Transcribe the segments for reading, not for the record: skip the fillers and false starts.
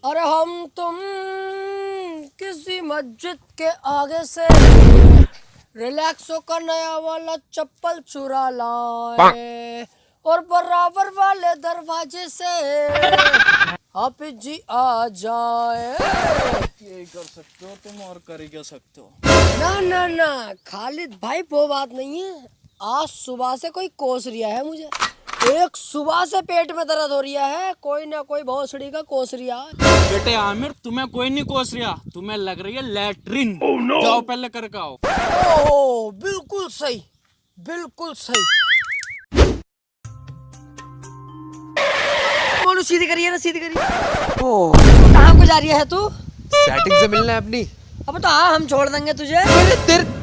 अरे हम तुम किसी मस्जिद के आगे से रिलैक्स होकर नया वाला चप्पल चुरा लाए और बराबर वाले दरवाजे से हाफिज जी आ जाए। यही कर सकते हो तुम, और कर ही क्या सकते हो। ना ना ना खालिद भाई वो बात नहीं है। आज सुबह से कोई कोस रिया है मुझे, एक सुबह से पेट में दर्द हो रिया है, कोई ना कोई भोसड़ी का कोस रिया है। बेटे आमिर, तुम्हें कोई नहीं कोस रिया, तुम्हें लग रही है लैट्रिन। जाओ पहले करके आओ। ओह बिल्कुल सही, बिल्कुल सही। मोनू सीधी करिए ना, सीधी करिए। ओह, कहाँ को जा रही है तू? सेटिंग से मिलना है अपनी। अब तो हाँ हम छोड़ देंगे तुझे।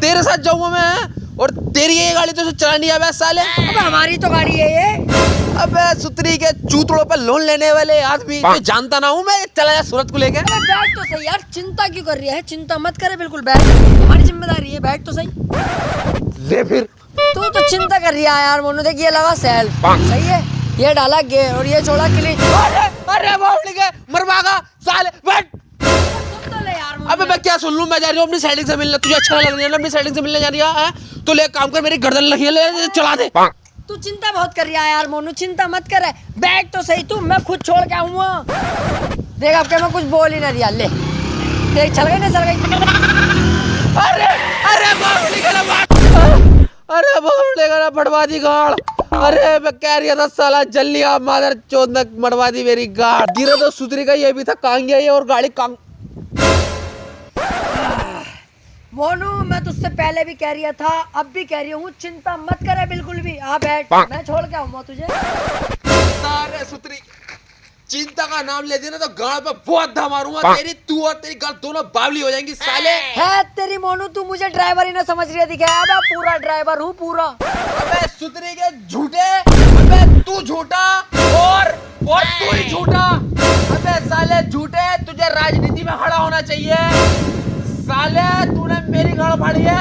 तेरे साथ जाऊंगा मैं, और तेरी ये गाड़ी तो चलानी है बे साले। अब हमारी तो गाड़ी है ये। अबे सुतरी के चूतड़ों पे लोन लेने वाले आदमी को जानता ना हूँ मैं। चला जा सूरत को लेके। अबे बैठ तो सही यार, चिंता क्यों कर रही है? चिंता मत करे, बिल्कुल बैठ, हमारी जिम्मेदारी है, बैठ तो सही। ले फिर। तू तो चिंता कर रही है यार मोनू। देख ये लगा सेल, सही है, ये डाला गे और ये छोड़ा क्लीच। अरे बावली के मरवागा साले, बैठ। सुन तो ले यार मोनू। अबे मैं क्या सुन लूं? मैं जा रही हूँ अपनी सेटिंग से मिलने। तुझे अच्छा लग रहा है अपनी सेटिंग से मिलने जा रही है? तो ले काम कर, मेरी गर्दन लगी है, ले चला दे। तू चिंता बहुत कर रहा है यार मोनू, चिंता मत कर। बैठ तो सही तू, मैं खुद छोड़ के आऊंगा। देख अब क्या मैं कुछ बोल ही ना दिया। ले देख, चल गई ना, चल गई। अरे अरे बावली का बढ़वा दी गाड़। अरे मैं कह रही था साला जल्दी आ, मादर चौदह मरवा दी मेरी गाड़। गिरा तो सुतरी का ये भी था, कहाँ गया ये? और गाड़ी कहाँ? मोनू मैं तुझसे पहले भी कह रहा था, अब भी कह रही हूँ, चिंता मत करे बिल्कुल भी। आ बैठ, मैं छोड़ के आऊंगा तुझे। अरे सुतरी, चिंता का नाम ले देना तो गाड़ पे बहुत धा मारूंगा तेरी। तू और तेरी गाड़ दोनों बावली हो जाएंगी साले। है तेरी मोनू, तू मुझे ड्राइवर ही ना समझ रही दिखा। अब पूरा ड्राइवर हूँ पूरा। अबे सुतरी के झूठे, अबे तू झूठा और तू ही झूठा। अबे साले झूठे, तुझे राजनीति में खड़ा होना चाहिए। साले तूने मेरी गाड़ फाड़ी है।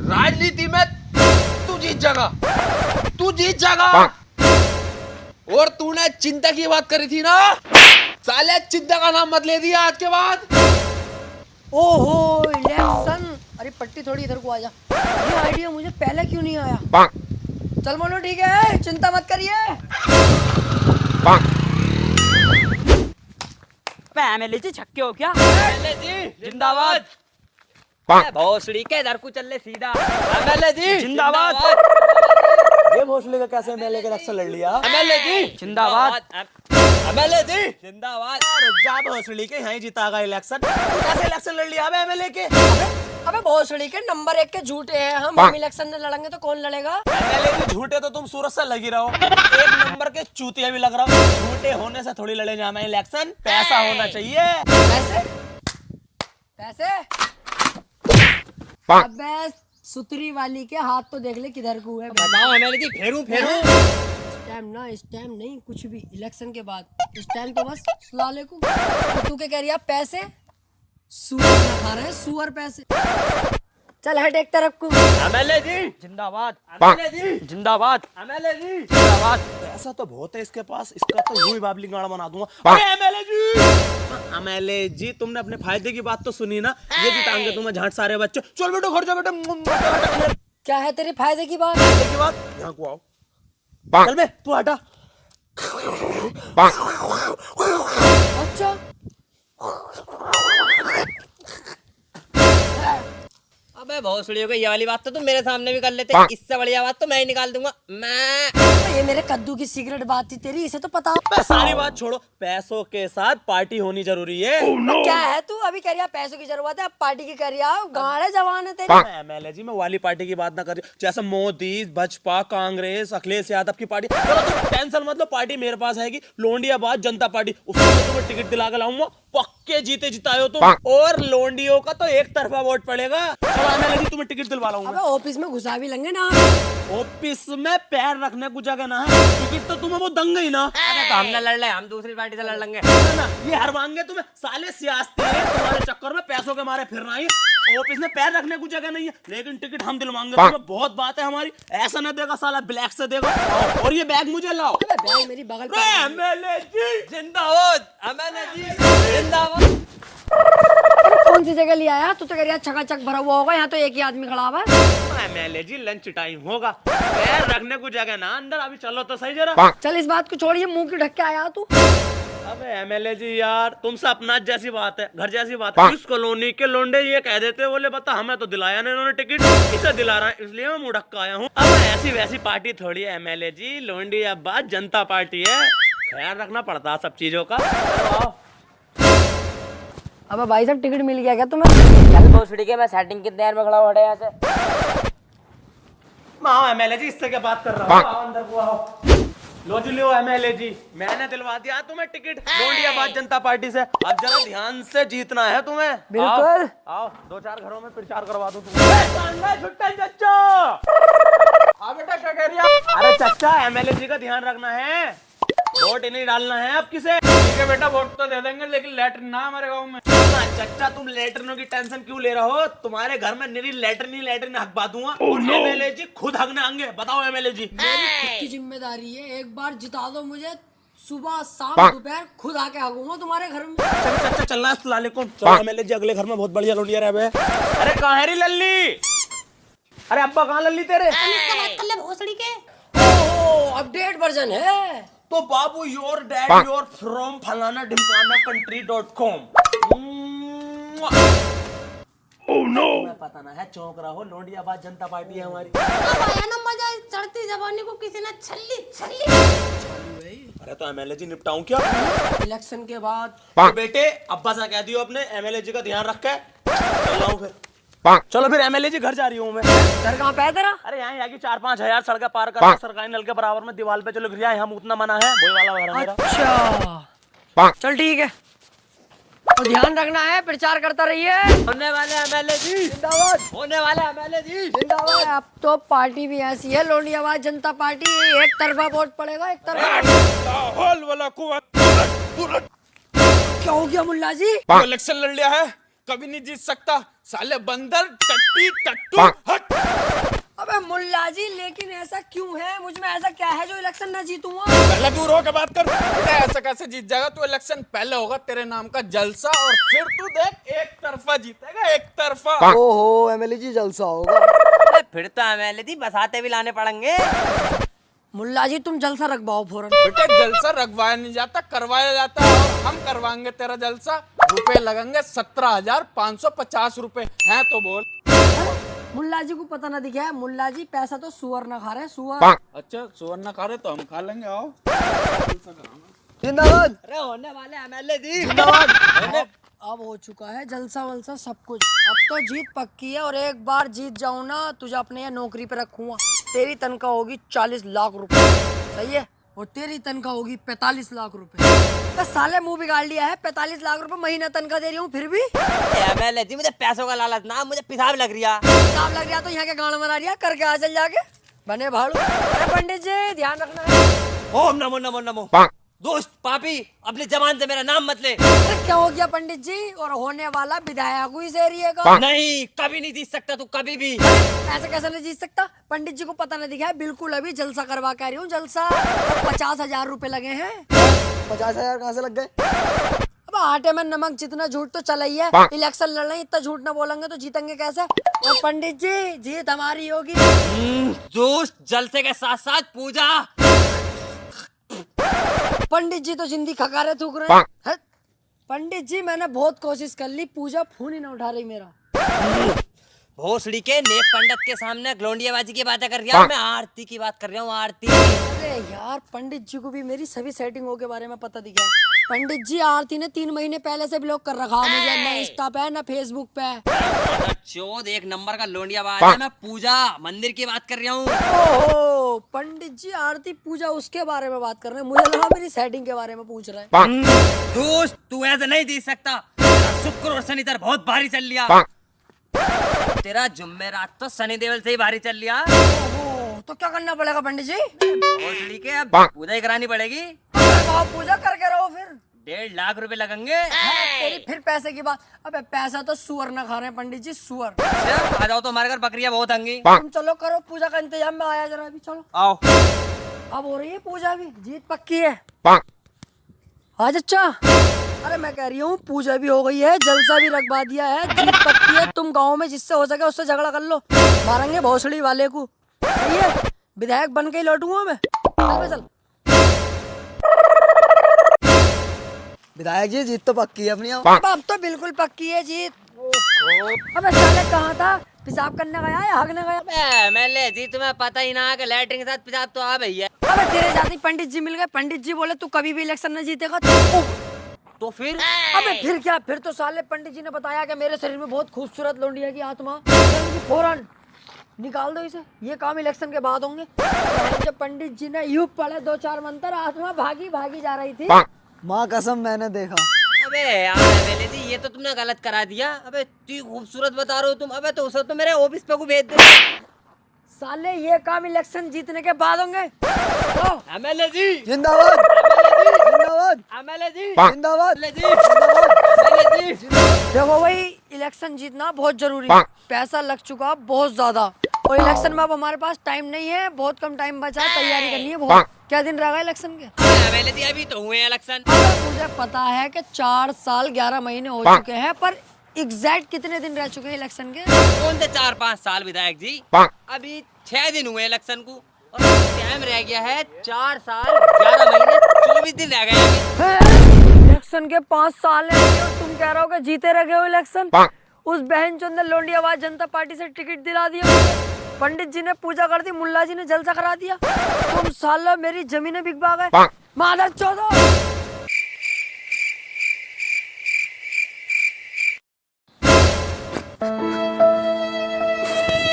राजनीति में तू जीत जाएगा, तू जीत जाएगा। और तूने चिंता की बात करी थी ना साले, चिंता का नाम मत ले दिया आज के बाद। ओहो इलेक्शन। अरे पट्टी थोड़ी इधर को आ जा। ये आइडिया मुझे पहले क्यों नहीं आया? चल मोनू ठीक है, चिंता मत करिए। एमएलए जी छक्के हो क्या? एमएलए जी जिंदाबाद। भोसड़ी के इधर को चल ले सीधा। एमएलए जी जिंदाबाद। ये भोसले का कैसे एमएलए का इलेक्शन लड़ लिया? एमएलए जी जिंदाबाद। एमएलए जी जिंदाबाद। रुक जा, भोसड़ी के यहीं जीतागा इलेक्शन। कैसे इलेक्शन लड़ लिया एमएलए के? अबे भोसड़ी के नंबर 1 के झूठे हैं हम इलेक्शन में लड़ेंगे तो कौन लड़ेगा? एमएलए जी झूठे तो तुम सूरत से लगी रहो, एक नंबर के चूतिया भी लग रहा हो। झूठे होने से थोड़ी लड़े जाए इलेक्शन, पैसा होना चाहिए। पैसे पैसे। अबे सुतरी वाली के हाथ तो देख ले किधर को है। बताओ एमएलए जी, फेरू फेरू। इस टाइम ना, इस टाइम नहीं, कुछ भी इलेक्शन के बाद। इस टाइम तो बस सुलाले को। तू क्या कह रही है? पैसे सुअर ना खा रहे हैं, सुअर पैसे। चल हट एक तरफ को। एमएलए जी जिंदाबाद। एमएलए जी जिंदाबाद। एमएलए जी जिंदाबाद। पैसा तो बहुत है इसके पास, इसका तो यूं ही बाबली गाड़ा बना दूंगा। अरे एमएलए जी, एमएलए जी तुमने अपने फायदे की बात तो सुनी ना? ये जिताएंगे तुम्हें झाट सारे बच्चे। चल बेटो घर जा बेटा। क्या है तेरे फायदे की बात? फायदे की बात, यहाँ को आओ। चल बे तू हटा। अच्छा अबे भोसड़ियों को ये वाली बात तो तुम मेरे सामने भी कर लेते, इससे बढ़िया बात तो मैं ही निकाल दूंगा। मैं ये मेरे कद्दू की सीक्रेट बात थी तेरी, इसे तो पता। बे सारी बात छोड़ो, पैसों के साथ पार्टी होनी जरूरी है। क्या है तू अभी कह रही है पैसों की जरूरत है, अब पार्टी की कर रही है? गाड़े जवान है तेरी। एमएलए जी मैं वाली पार्टी की बात ना कर रही, जैसे मोदी, भाजपा, कांग्रेस, अखिलेश यादव की पार्टी। चलो तुम टेंशन मत लो, पार्टी मेरे पास है। लोंडियाबाद जनता पार्टी, उसको मैं तुम्हें टिकट दिला के लाऊंगा। पक्के जीते जितायो तुम। और लोंडियों का तो एक तरफा वोट पड़ेगा। चलो एमएलए जी तुम्हें टिकट दिलवा लाऊंगा। अबे ऑफिस में घुसा भी लेंगे ना। ऑफिस में पैर रखने को जगह ना है, टिकट तो तुम्हें वो दंग ही ना। अरे तो हम ना लड़ ले, हम दूसरी पार्टी से लड़ लेंगे। ना ये हरवाएंगे तुम्हें साले, सियासती है तुम्हारे चक्कर में, पैसों के मारे फिरना ही। ऑफिस में पैर रखने को जगह नहीं है, लेकिन टिकट हम दिलवाएंगे तुम्हें। बहुत बात है हमारी, ऐसा ना देगा साला, ब्लैक से देगा। और ये बैग मुझे लाओ। बैग मेरी बगल पे। एमएलए जी जिंदाबाद। एमएलए जी कौन सी जगह लिया है? तू तो कह रहा चकाचक भरा हुआ होगा, यहाँ तो एक ही आदमी खड़ा हुआ है। एमएलए जी लंच टाइम होगा, पैर रखने को जगह ना अंदर, अभी चलो तो सही जरा। चल इस बात को छोड़िए, मुंह क्यों ढक के आया तू? अबे एमएलए जी यार, तुमसे अपना जैसी बात है, घर जैसी बात है। इस कॉलोनी के लोंडे ये कह देते, बोले बता हमें तो दिलाया नहीं इन्होंने टिकट, इसे दिला रहा है, इसलिए मैं मुंह ढक के आया हूँ। अब ऐसी वैसी पार्टी थोड़ी है एमएलए जी, लोंडी अब बात जनता पार्टी है, ख्याल रखना पड़ता है सब चीजों का। चलो आओ। अबे भाई साहब टिकट मिल गया क्या तुम्हें? चल भोसड़ी के, मैं सेटिंग की देर में खड़ा हूँ, हटे यहाँ से। आओ एमएलए जी, इससे क्या बात कर रहा हूँ, आओ अंदर को आओ। लो जी लो एमएलए जी, मैंने दिलवा दिया तुम्हें टिकट लोंडियाबाद जनता पार्टी से, अब जरा ध्यान से जीतना है तुम्हें। बिल्कुल। आओ 2-4 घरों में प्रचार करवा दो तुम्हें। चच्चा, हाँ बेटा क्या कह रही है? अरे चच्चा एमएलए जी का ध्यान रखना है, वोट नहीं डालना है अब किसे। ठीक है बेटा, वोट तो दे देंगे, लेकिन लेटरिन ना हमारे गाँव में। चच्चा तुम लेटरिनों की टेंशन क्यों ले रहे हो, तुम्हारे घर में निरी लेटरिन हकवा दूंगा। एमएलए जी खुद हकने आएंगे, बताओ एमएलए जी। मेरी खुद की जिम्मेदारी है, एक बार जिता दो मुझे, सुबह शाम दोपहर खुद आके हगूंगा तुम्हारे घर में। चल चलना है अस्सलाम वालेकुम। चलो एमएलए जी अगले घर में बहुत बढ़िया लोंडिया रहे। अरे कहाँ है री लल्ली? अरे अब्बा कहाँ लल्ली तेरे? भोसड़ी के ओह अपडेट वर्जन है तो बाबू योर डैड योर फ्रॉम फलाना ढिमकाना country.com। ओह नो, पता ना है, चौंक रहा हो, लोंडियाबाद जनता पार्टी है हमारी। अब आया ना मजा, चढ़ती जवानी को किसी ने छल्ली छल्ली। अरे तो एमएलए जी निपटाऊं क्या? इलेक्शन के बाद तो बेटे अब्बा से कह दियो अपने, एमएलए जी का ध्यान रख के चल रहा हूं फिर। चलो फिर एमएलए जी घर जा रही हूँ मैं। घर कहाँ पे है तेरा? अरे यहाँ की 4-5 हजार सड़कें पार कर सरकारी नल के बराबर में दीवार पे चलो गिर जाए, हम उतना मना है, वही वाला घर है मेरा। अच्छा चल ठीक है, और ध्यान रखना है, प्रचार करता रहिए। होने वाले एमएलए जी जिंदाबाद, होने वाले एमएलए जी जिंदाबाद। अब तो पार्टी भी ऐसी है, लोंडियाबाद जनता पार्टी, एक तरफा वोट पड़ेगा, एक तरफा। क्या हो गया मुल्ला जी? इलेक्शन लड़ लिया है, कभी नहीं जीत सकता, साले बंदर टट्टी टट्टू हट। अबे मुल्ला जी लेकिन ऐसा क्यों है, मुझ में ऐसा क्या है जो इलेक्शन ना जीतूंगा? पहले दूर होकर बात कर बेटा, ऐसा कैसे जीत जाएगा तू इलेक्शन? पहले होगा तेरे नाम का जलसा, और फिर तू देख एक तरफा जीतेगा, एक तरफा। ओहो एमएलए जी जलसा होगा। फिर तो एमएलए जी बसाते भी लाने पड़ेंगे। मुल्ला जी तुम जलसा रखवाओ फौरन। बेटे जलसा रखवाया नहीं जाता, करवाया जाता है, और हम करवाएंगे तेरा जलसा। रुपए लगेंगे 17,550 रुपए हैं तो बोल। मुल्ला जी को पता ना दिखा है, मुल्ला जी पैसा तो सुअर ना खा रहे, सुअर। अच्छा सुवर्ण खा रहे तो हम खा लेंगे, आओ। जिंदाबाद। अरे होने वाले एमएलए जी अब हो चुका है जलसा वलसा सब कुछ, अब तो जीत पक्की है, और एक बार जीत जाऊं ना तुझे अपने यहाँ नौकरी पे रखूंगा। तेरी तनख्वाह होगी 40 लाख रुपए, सही है, और तेरी तनख्वाह होगी 45 लाख रुपए। तो साले मुंह बिगाड़ लिया है, 45 लाख रुपए महीना तनख्वाह दे रही हूँ फिर भी एमएलए जी मुझे पैसों का लालच ना, मुझे पिसाब लग रहा। हिसाब लग गया तो यहाँ के गाँव मना रिया करके आ चल जाके बने भाड़ू। अरे पंडित जी ध्यान रखना है। ओम नमो नमो नमो। दोस्त पापी अपनी जबान से मेरा नाम मत ले। अरे क्या हो गया पंडित जी, और होने वाला विधायक हुई इस एरिया का। नहीं कभी नहीं जीत सकता तू, कभी भी। ऐसे कैसे नहीं जीत सकता? पंडित जी को पता नहीं दिखा है, बिल्कुल अभी जलसा करवा के आ रही हूँ, जलसा। 50,000 रुपए लगे हैं। 50,000 कहाँ से लग गए? अब आटे में नमक, जितना झूठ तो चला ही है, इलेक्शन लड़ रहे हैं, इतना झूठ ना बोलेंगे तो जीतेंगे कैसे? और पंडित जी जीत हमारी होगी। दोस्त जलसे के साथ साथ पूजा। पंडित जी तो जिंदगी खकारे थूक रहे हैं। पंडित जी मैंने बहुत कोशिश कर ली, पूजा फोन ही ना उठा रही मेरा। भोसड़ी के नेक पंडित के सामने ग्लोंडियाबाजी की बातें कर रहा हूँ, मैं आरती की बात कर रहा हूँ, आरती। अरे यार पंडित जी को भी मेरी सभी सेटिंगों के बारे में पता दिखा है। पंडित जी आरती ने 3 महीने पहले से ब्लॉक कर रखा मुझे, ना इंस्टा पे ना फेसबुक पे। चौथ एक नंबर का लोंडियाबाज है, मैं पूजा मंदिर की बात कर रहा हूँ। ओहो पंडित जी आरती पूजा उसके बारे में बात कर रहे हैं, मुझे लगा मेरी सेटिंग के बारे में पूछ रहे हैं। दोस्त तू ऐसे नहीं जीत सकता, तेरा शुक्र और शनि तेरा बहुत भारी चल लिया। तेरा जुम्मेरात तो शनि देवल से ही भारी चल लिया। ओहो, तो क्या करना पड़ेगा पंडित जी? भोसड़ी के अब पूजा ही करानी पड़ेगी। आप पूजा करके रहो फिर। 1.5 लाख रुपए लगेंगे। तेरी फिर पैसे की बात। अबे पैसा तो सुअर ना खा रहे हैं पंडित जी, सुअर। आ जाओ तो हमारे घर बकरियां बहुत होंगी। तुम चलो करो पूजा का इंतजाम, में आया जरा अभी, चलो आओ। अब हो रही है पूजा भी, जीत पक्की है। आज अच्छा अरे मैं कह रही हूँ पूजा भी हो गई है, जलसा भी रखवा दिया है, जीत पक्की है। तुम गांव में जिससे हो सके उससे झगड़ा कर लो, मारेंगे भोसड़ी वाले को। सही है, विधायक बन के ही लौटूंगा मैं। चल बे चल। विधायक जी जीत तो पक्की है अपनी। अब तो बिल्कुल पक्की है जीत। अबे साले कहाँ था? पेशाब करने गया या हगने गया? एमएलए जी तुम्हें पता ही ना कि लैटरिन के साथ पेशाब तो आ भैया। अबे तेरे जाते ही पंडित जी मिल गए। पंडित जी बोले तू कभी भी इलेक्शन नहीं जीतेगा। तो फिर अबे फिर क्या? फिर तो साले पंडित जी ने बताया कि मेरे शरीर में बहुत खूबसूरत लौंडिया की आत्मा, फौरन निकाल दो इसे। ये काम इलेक्शन के बाद होंगे। जब पंडित जी ने यूं पढ़े 2-4 मंत्र, आत्मा भागी भागी जा रही थी। माँ कसम मैंने देखा। अबे यार एमएलए जी ये तो तुमने गलत करा दिया। अबे तू खूबसूरत बता रहे हो तुम। अबे तो उसे तो मेरे ऑफिस पे को भेज दे। साले ये काम इलेक्शन जीतने के बाद होंगे। एमएलए जी जिंदाबाद जिंदाबाद एमएलए जी जिंदाबाद एमएलए जी। देखो भाई, इलेक्शन जीतना बहुत जरूरी है। पैसा लग चुका बहुत ज्यादा, और इलेक्शन में अब हमारे पास टाइम नहीं है, बहुत कम टाइम बचा है, तैयारी करनी है बहुत। क्या दिन रह गए इलेक्शन के? एमएलए जी अभी तो हुए इलेक्शन। मुझे पता है कि 4 साल 11 महीने हो चुके हैं, पर एग्जैक्ट कितने दिन रह चुके हैं इलेक्शन के? कौन से 4-5 साल विधायक जी? अभी 6 दिन हुए इलेक्शन को, और टाइम रह गया है 4 साल 11 महीने 24 दिन रह गए अभी। इलेक्शन के 5 साल है और तुम कह रहे हो कि जीते रह गए हो इलेक्शन। उस बहन चोद ने लोंडियाबाद जनता पार्टी से टिकट दिला दिया मुझे। पंडित जी ने पूजा कर दी, मुल्ला जी ने जलसा करा दिया। तुम सालों मेरी जमीनें बिकवा गए। मादर चौदो।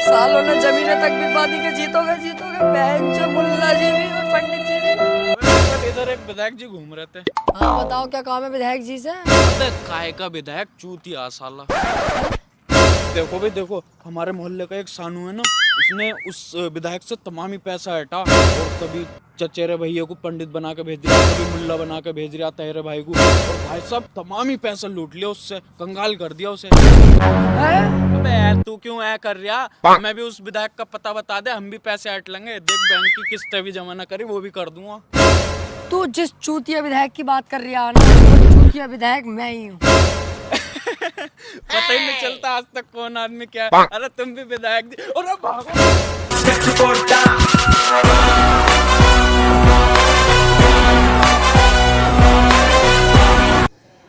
सालों ने जमीनें तक बिकवा दी कि जीतोगे जीतोगे। बहन चो मुल्ला जी भी और पंडित जी भी। इधर एक विधायक जी घूम रहे थे। हाँ बताओ क्या काम है विधायक जी से? अबे काहे का विधायक चूतिया साला। देखो भाई देखो, हमारे मोहल्ले का एक सानू है ना, उसने उस विधायक से तमामी पैसा हटा, और कभी चचेरे भैया को पंडित बना के भेज दिया, कभी मुल्ला बना के भेज दिया तेरे भाई को, और भाई साहब तमामी पैसा लूट लिया उससे, कंगाल कर दिया उसे। अबे यार तू क्यों ऐ कर रहा? हमें भी उस विधायक का पता बता दे, हम भी पैसे हट लेंगे। देख बैंक की किस्तें भी जमा ना करी, वो भी कर दूंगा। तू जिस चूतिया विधायक की बात कर रहा है ना, वो चूतिया विधायक मैं ही हूँ। पता ही नहीं चलता आज तक कौन आदमी क्या है। अरे तुम भी विधायक जी। और भागो।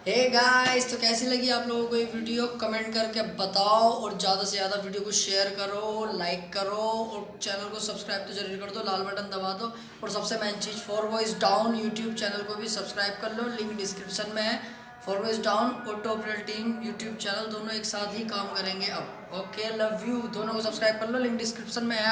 हे गाइस, तो कैसी लगी आप लोगों को ये वीडियो? कमेंट करके बताओ, और ज़्यादा से ज़्यादा वीडियो को शेयर करो, लाइक करो, और चैनल को सब्सक्राइब तो जरूर कर दो, लाल बटन दबा दो। और सबसे main cheese, for voice down YouTube channel को भी सब्सक्राइब कर लो, लिंक डिस्क्रिप्शन में है। फॉर वॉइस डाउन और top rail team YouTube channel दोनों एक साथ ही काम करेंगे अब। Okay, love you. दोनों को सब्सक्राइब कर लो, लिंक डिस्क्रिप्शन में है।